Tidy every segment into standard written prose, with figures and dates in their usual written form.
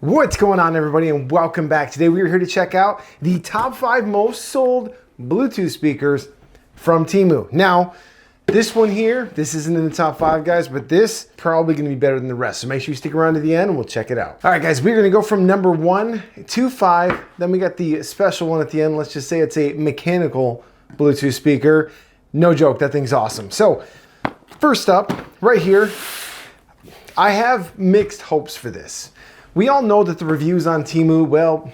What's going on, everybody, and welcome back. Today we are here to check out the top 5 most sold Bluetooth speakers from Temu. Now, this one here, this isn't in the top 5, guys, but this probably going to be better than the rest. So make sure you stick around to the end and we'll check it out. All right, guys, we're going to go from number 1 to 5. Then we got the special one at the end. Let's just say it's a mechanical Bluetooth speaker. No joke, that thing's awesome. So first up, right here, I have mixed hopes for this. We all know that the reviews on Temu, well,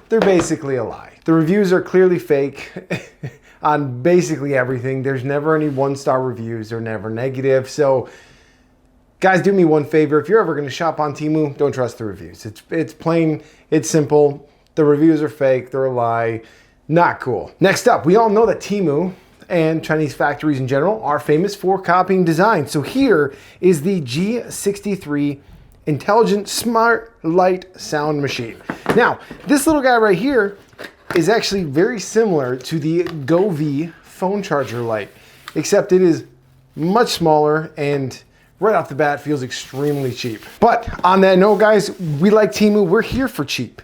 they're basically a lie. The reviews are clearly fake on basically everything. There's never any 1-star reviews. They're never negative. So guys, do me one favor. If you're ever going to shop on Temu, don't trust the reviews. It's plain, it's simple. The reviews are fake. They're a lie. Not cool. Next up, we all know that Temu and Chinese factories in general are famous for copying design. So here is the G63 Intelligent Smart Light Sound Machine. Now, this little guy right here is actually very similar to the Go-V phone charger light, except it is much smaller and right off the bat feels extremely cheap. But on that note, guys, we like Temu. We're here for cheap.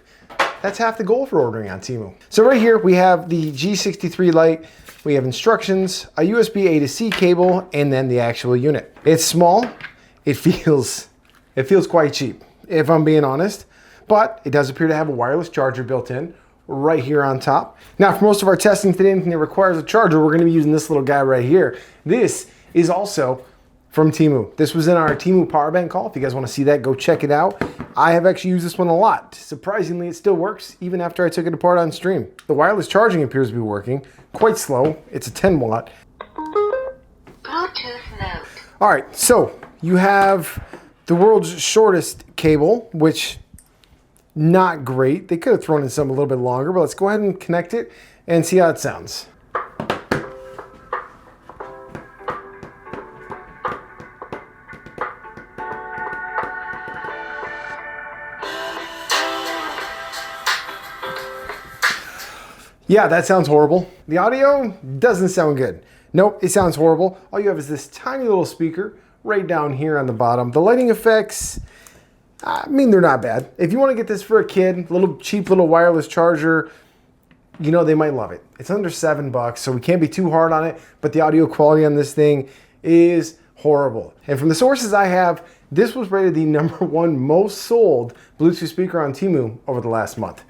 That's half the goal for ordering on Temu. So right here we have the G63 light. We have instructions, a USB A to C cable, and then the actual unit. It's small. It feels quite cheap, if I'm being honest, but it does appear to have a wireless charger built in right here on top. Now, for most of our testing today, anything that requires a charger, we're gonna be using this little guy right here. This is also from Temu. This was in our Temu power bank haul. If you guys wanna see that, go check it out. I have actually used this one a lot. Surprisingly, it still works even after I took it apart on stream. The wireless charging appears to be working, quite slow. It's a 10 watt. Bluetooth mode. All right, so you have the world's shortest cable, which not great. They could have thrown in some a little bit longer, but let's go ahead and connect it and see how it sounds. Yeah, that sounds horrible. The audio doesn't sound good. Nope, it sounds horrible. All you have is this tiny little speaker right down here on the bottom. The lighting effects, I mean, they're not bad. If you want to get this for a kid, little cheap little wireless charger, you know, they might love it. It's under $7, so we can't be too hard on it, but the audio quality on this thing is horrible. And from the sources I have, this was rated the #1 most sold Bluetooth speaker on Temu over the last month.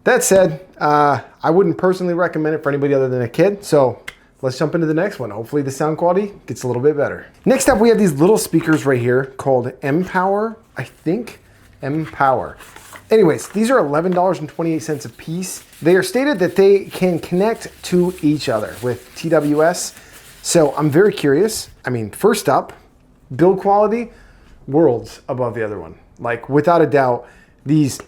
That said, I wouldn't personally recommend it for anybody other than a kid, so let's jump into the next one. Hopefully the sound quality gets a little bit better. Next up, we have these little speakers right here called M-Power, I think. M-Power. Anyways, these are $11.28 a piece. They are stated that they can connect to each other with TWS. So I'm very curious. I mean, first up, build quality, worlds above the other one. Like, without a doubt, these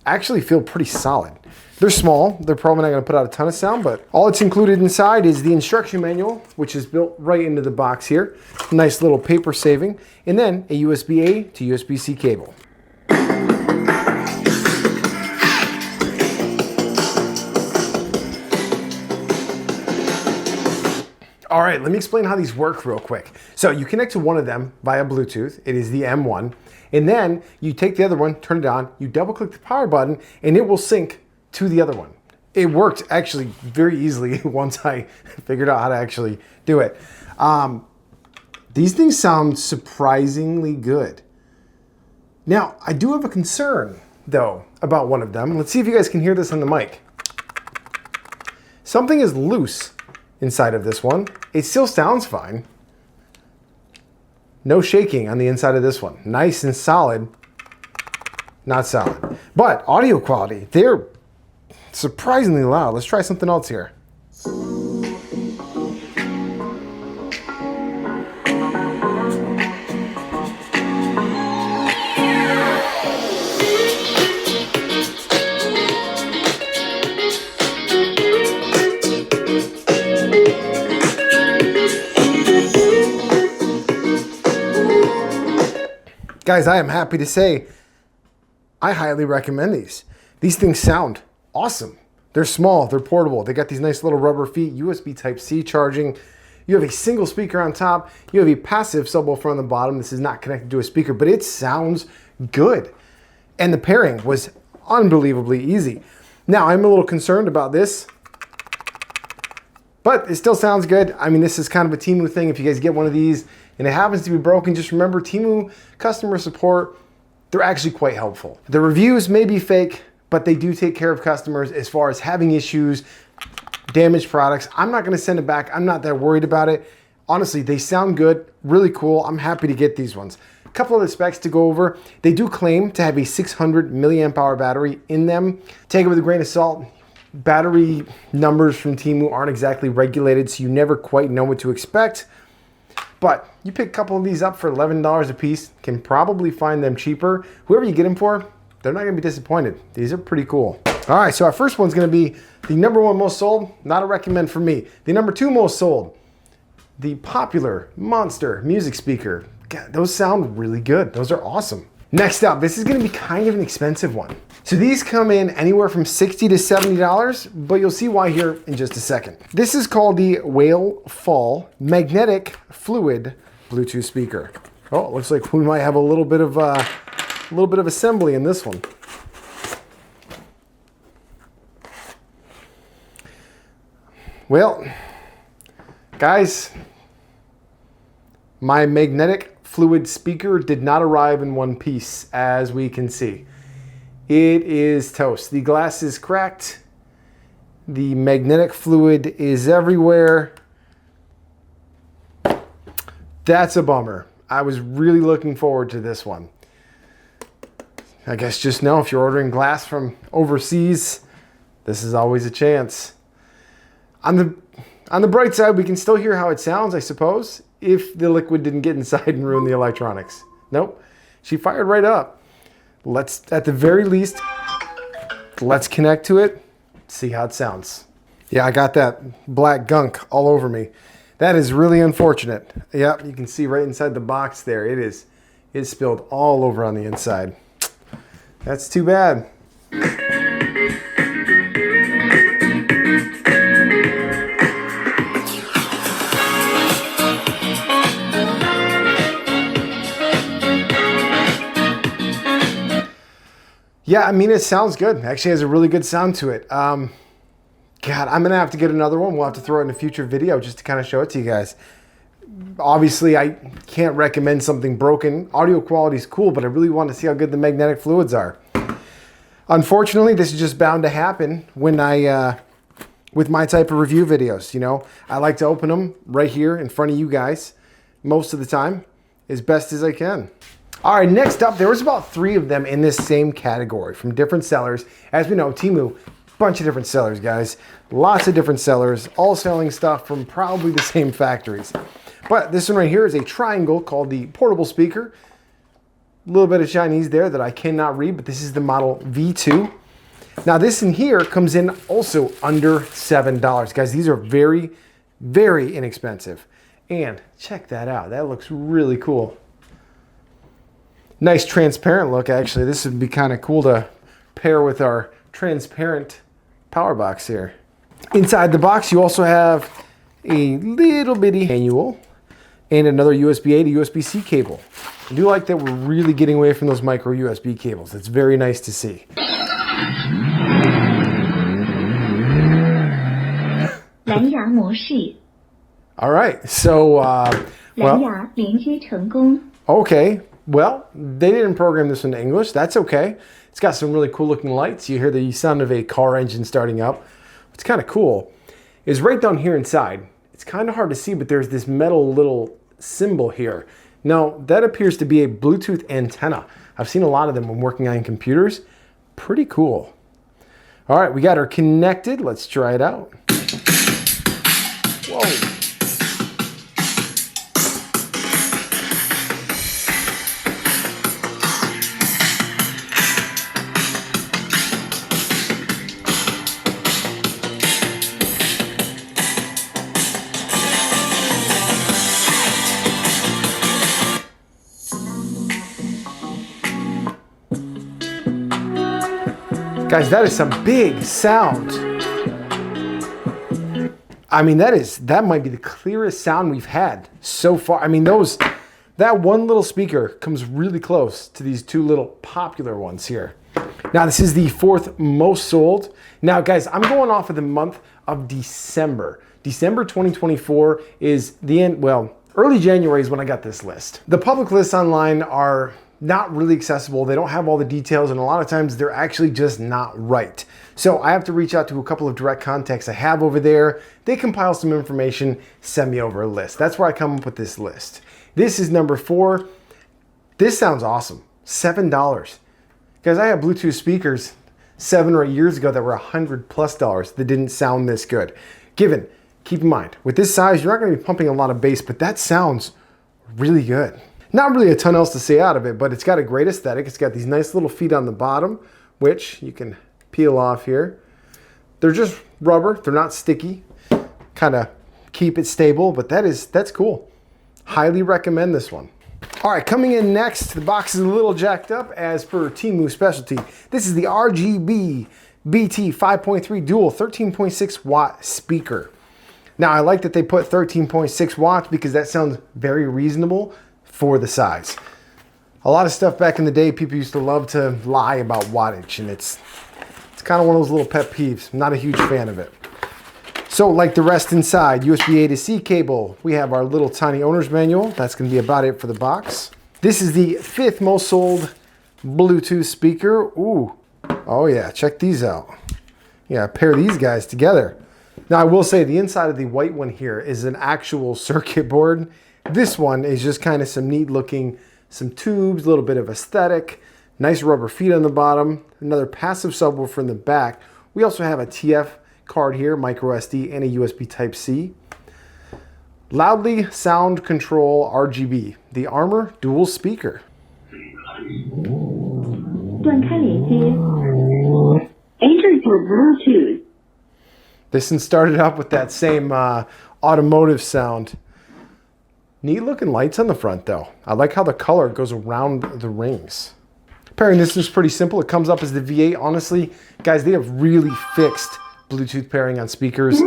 actually feel pretty solid. They're small. They're probably not going to put out a ton of sound, but all it's included inside is the instruction manual, which is built right into the box here. Nice little paper saving, and then a USB A to USB C cable. All right, let me explain how these work real quick. So you connect to one of them via Bluetooth. It is the M1. And then you take the other one, turn it on, you double click the power button, and it will sync to the other one. It worked actually very easily once I figured out how to actually do it. These things sound surprisingly good. Now, I do have a concern, though, about one of them. Let's see if you guys can hear this on the mic. Something is loose inside of this one. It still sounds fine. No shaking on the inside of this one. Nice and solid, not solid. But audio quality, they're surprisingly loud. Let's try something else here. Guys, I am happy to say I highly recommend these. These things sound awesome. They're small, they're portable. They got these nice little rubber feet, USB Type-C charging. You have a single speaker on top. You have a passive subwoofer on the bottom. This is not connected to a speaker, but it sounds good. And the pairing was unbelievably easy. Now, I'm a little concerned about this, but it still sounds good. I mean, this is kind of a Temu thing. If you guys get one of these and it happens to be broken, just remember Temu customer support, they're actually quite helpful. The reviews may be fake, but they do take care of customers as far as having issues, damaged products. I'm not gonna send it back. I'm not that worried about it. Honestly, they sound good, really cool. I'm happy to get these ones. A couple of the specs to go over. They do claim to have a 600 milliamp hour battery in them. Take it with a grain of salt. Battery numbers from Temu aren't exactly regulated, so you never quite know what to expect. But you pick a couple of these up for $11 a piece, can probably find them cheaper. Whoever you get them for, they're not gonna be disappointed. These are pretty cool. All right, so our first one's gonna be the #1 most sold, not a recommend for me. The #2 most sold, the popular Monster music speaker. God, those sound really good. Those are awesome. Next up, this is gonna be kind of an expensive one. So these come in anywhere from $60 to $70, but you'll see why here in just a second. This is called the Whale Fall Magnetic Fluid Bluetooth speaker. Oh, it looks like we might have a little bit of assembly in this one. Well, guys, my magnetic fluid speaker did not arrive in one piece, as we can see. It is toast. The glass is cracked. The magnetic fluid is everywhere. That's a bummer. I was really looking forward to this one. I guess just know if you're ordering glass from overseas, this is always a chance. On the bright side, we can still hear how it sounds, I suppose, if the liquid didn't get inside and ruin the electronics. Nope, she fired right up. Let's, at the very least, let's connect to it, see how it sounds. Yeah, I got that black gunk all over me. That is really unfortunate. Yep, you can see right inside the box there. It's spilled all over on the inside. That's too bad. Yeah, I mean, it sounds good. It actually has a really good sound to it. God, I'm gonna have to get another one. We'll have to throw it in a future video just to kind of show it to you guys. Obviously, I can't recommend something broken. Audio quality is cool, but I really want to see how good the magnetic fluids are. Unfortunately, this is just bound to happen when with my type of review videos. You know, I like to open them right here in front of you guys most of the time, as best as I can. All right, next up, there was about 3 of them in this same category from different sellers. As we know, Temu, bunch of different sellers, guys. Lots of different sellers, all selling stuff from probably the same factories. But this one right here is a triangle called the portable speaker. A little bit of Chinese there that I cannot read, but this is the model V2. Now this in here comes in also under $7. Guys, these are very, very inexpensive. And check that out. That looks really cool. Nice transparent look, actually. This would be kind of cool to pair with our transparent power box here. Inside the box, you also have a little bitty manual and another USB-A to USB-C cable. I do like that we're really getting away from those micro USB cables. It's very nice to see. All right, so, well, okay. Well, they didn't program this into English. That's okay. It's got some really cool looking lights. You hear the sound of a car engine starting up. What's kind of cool is right down here inside. It's kind of hard to see, but there's this metal little symbol here. Now, that appears to be a Bluetooth antenna. I've seen a lot of them when working on computers. Pretty cool. All right, we got her connected. Let's try it out. Whoa. Guys, that is some big sound. I mean, that might be the clearest sound we've had so far. I mean, that that one little speaker comes really close to these two little popular ones here. Now, this is the 4th most sold. Now, guys, I'm going off of the month of December. December 2024 is the end, well, early January is when I got this list. The public lists online are not really accessible. They don't have all the details, and a lot of times they're actually just not right. So I have to reach out to a couple of direct contacts I have over there. They compile some information, send me over a list. That's where I come up with this list. This is number 4. This sounds awesome. $7. Guys, I had Bluetooth speakers 7 or 8 years ago that were $100+ that didn't sound this good. Keep in mind, with this size, you're not gonna be pumping a lot of bass, but that sounds really good. Not really a ton else to say out of it, but it's got a great aesthetic. It's got these nice little feet on the bottom, which you can peel off here. They're just rubber, they're not sticky. Kind of keep it stable, but that's cool. Highly recommend this one. All right, coming in next, the box is a little jacked up as per Temu specialty. This is the RGB BT 5.3 dual 13.6 watt speaker. Now, I like that they put 13.6 watts because that sounds very reasonable for the size. A lot of stuff back in the day, people used to love to lie about wattage, and it's kind of one of those little pet peeves. I'm not a huge fan of it. So like the rest inside, USB A to C cable. We have our little tiny owner's manual. That's gonna be about it for the box. This is the 5th most sold Bluetooth speaker. Ooh, oh yeah, check these out. Yeah, pair these guys together. Now I will say the inside of the white one here is an actual circuit board. This one is just kind of some neat looking, some tubes, a little bit of aesthetic, nice rubber feet on the bottom, another passive subwoofer in the back. We also have a TF card here, micro SD, and a USB Type-C. Loudly sound control RGB, the Armor dual speaker. Enter for Bluetooth. This one started up with that same automotive sound. Neat looking lights on the front though. I like how the color goes around the rings. Pairing this is pretty simple. It comes up as the V8. Honestly, guys, they have really fixed Bluetooth pairing on speakers.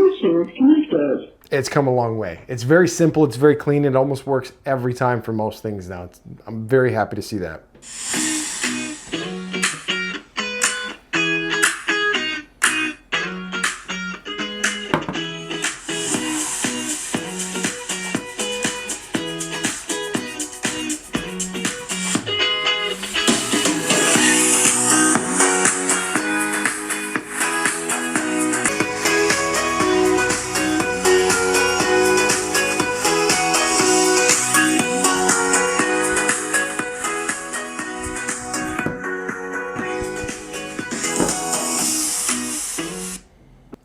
It's come a long way. It's very simple. It's very clean. It almost works every time for most things now. I'm very happy to see that.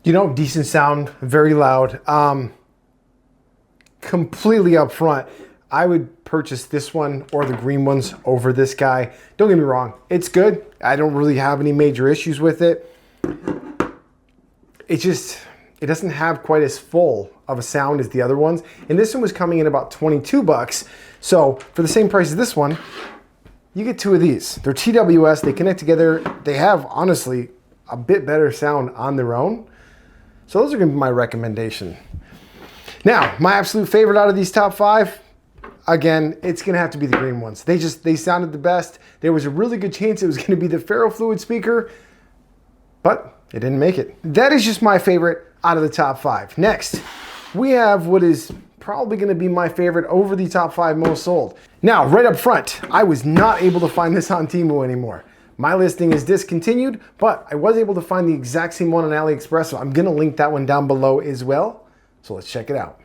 You know, decent sound, very loud. Completely up front, I would purchase this one or the green ones over this guy. Don't get me wrong, it's good. I don't really have any major issues with it. It doesn't have quite as full of a sound as the other ones. And this one was coming in about 22 bucks. So for the same price as this one, you get 2 of these. They're TWS, they connect together. They have, honestly, a bit better sound on their own. So those are gonna be my recommendation. Now, my absolute favorite out of these top 5, again, it's gonna have to be the green ones. They sounded the best. There was a really good chance it was gonna be the ferrofluid speaker, but it didn't make it. That is just my favorite out of the top 5. Next, we have what is probably gonna be my favorite over the top 5 most sold. Now, right up front, I was not able to find this on Temu anymore. My listing is discontinued, but I was able to find the exact same one on AliExpress, so I'm gonna link that one down below as well. So let's check it out.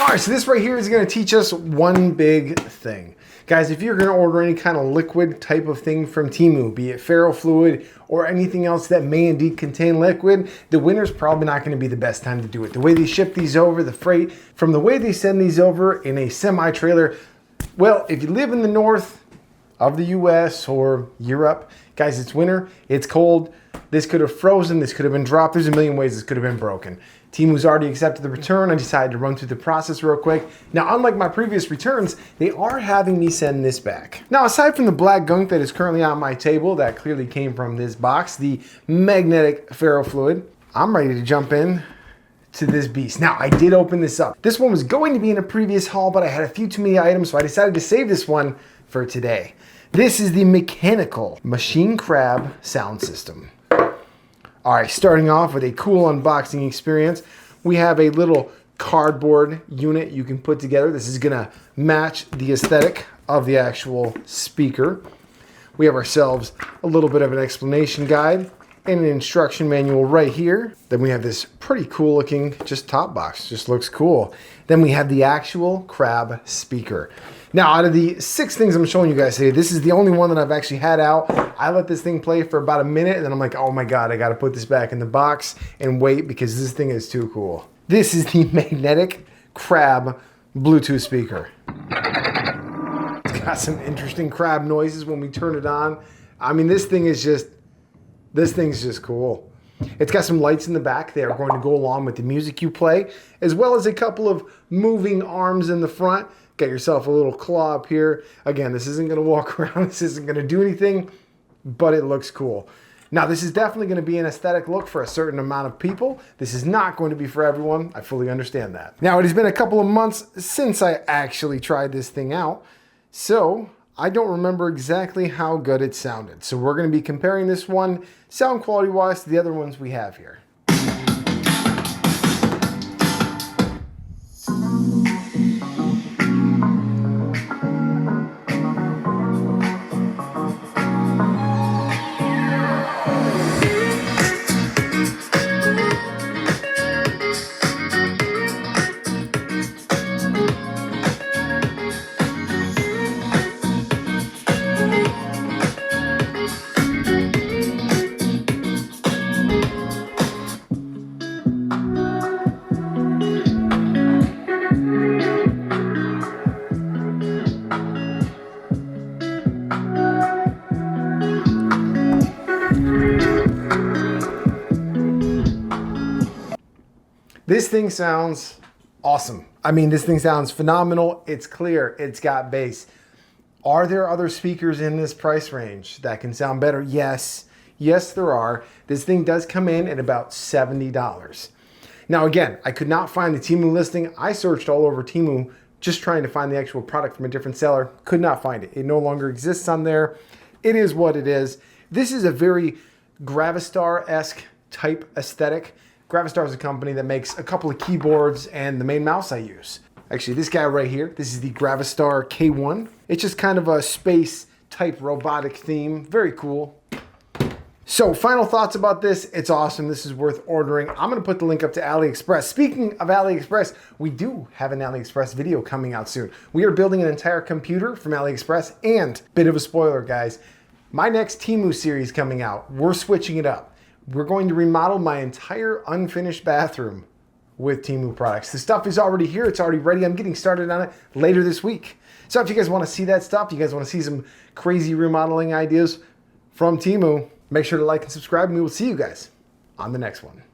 All right, so this right here is gonna teach us one big thing. Guys, if you're gonna order any kind of liquid type of thing from Temu, be it ferrofluid or anything else that may indeed contain liquid, the winter's probably not gonna be the best time to do it. The way they ship these over, the freight, from the way they send these over in a semi-trailer, well, if you live in the north of the US or Europe, guys, it's winter, it's cold. This could have frozen, this could have been dropped. There's a million ways this could have been broken. Temu's already accepted the return. I decided to run through the process real quick. Now, unlike my previous returns, they are having me send this back. Now, aside from the black gunk that is currently on my table, that clearly came from this box, the magnetic ferrofluid, I'm ready to jump in to this beast. Now, I did open this up. This one was going to be in a previous haul, but I had a few too many items, so I decided to save this one for today. This is the mechanical machine crab sound system. All right, starting off with a cool unboxing experience. We have a little cardboard unit you can put together. This is gonna match the aesthetic of the actual speaker. We have ourselves a little bit of an explanation guide and an instruction manual right here. Then we have this pretty cool looking just top box, just looks cool. Then we have the actual crab speaker. Now, out of the 6 things I'm showing you guys today, this is the only one that I've actually had out. I let this thing play for about a minute and then I'm like, oh my God, I gotta put this back in the box and wait because this thing is too cool. This is the magnetic crab Bluetooth speaker. It's got some interesting crab noises when we turn it on. I mean, this thing's just cool. It's got some lights in the back. They are going to go along with the music you play, as well as a couple of moving arms in the front. Get yourself a little claw up here. Again, this isn't going to walk around. This isn't going to do anything, but it looks cool. Now, this is definitely going to be an aesthetic look for a certain amount of people. This is not going to be for everyone. I fully understand that. Now, it has been a couple of months since I actually tried this thing out, so I don't remember exactly how good it sounded. So we're going to be comparing this one sound quality wise to the other ones we have here. This thing sounds awesome. I mean, this thing sounds phenomenal. It's clear, it's got bass. Are there other speakers in this price range that can sound better? Yes, yes there are. This thing does come in at about $70. Now again, I could not find the Temu listing. I searched all over Temu just trying to find the actual product from a different seller. Could not find it. It no longer exists on there. It is what it is. This is a very Gravistar-esque type aesthetic. Gravistar is a company that makes a couple of keyboards and the main mouse I use. Actually, this guy right here, this is the Gravistar K1. It's just kind of a space type robotic theme. Very cool. So final thoughts about this. It's awesome. This is worth ordering. I'm going to put the link up to AliExpress. Speaking of AliExpress, we do have an AliExpress video coming out soon. We are building an entire computer from AliExpress, and bit of a spoiler, guys, my next Temu series coming out, we're switching it up. We're going to remodel my entire unfinished bathroom with Temu products. The stuff is already here. It's already ready. I'm getting started on it later this week. So if you guys want to see that stuff, you guys want to see some crazy remodeling ideas from Temu, make sure to like and subscribe, and we will see you guys on the next one.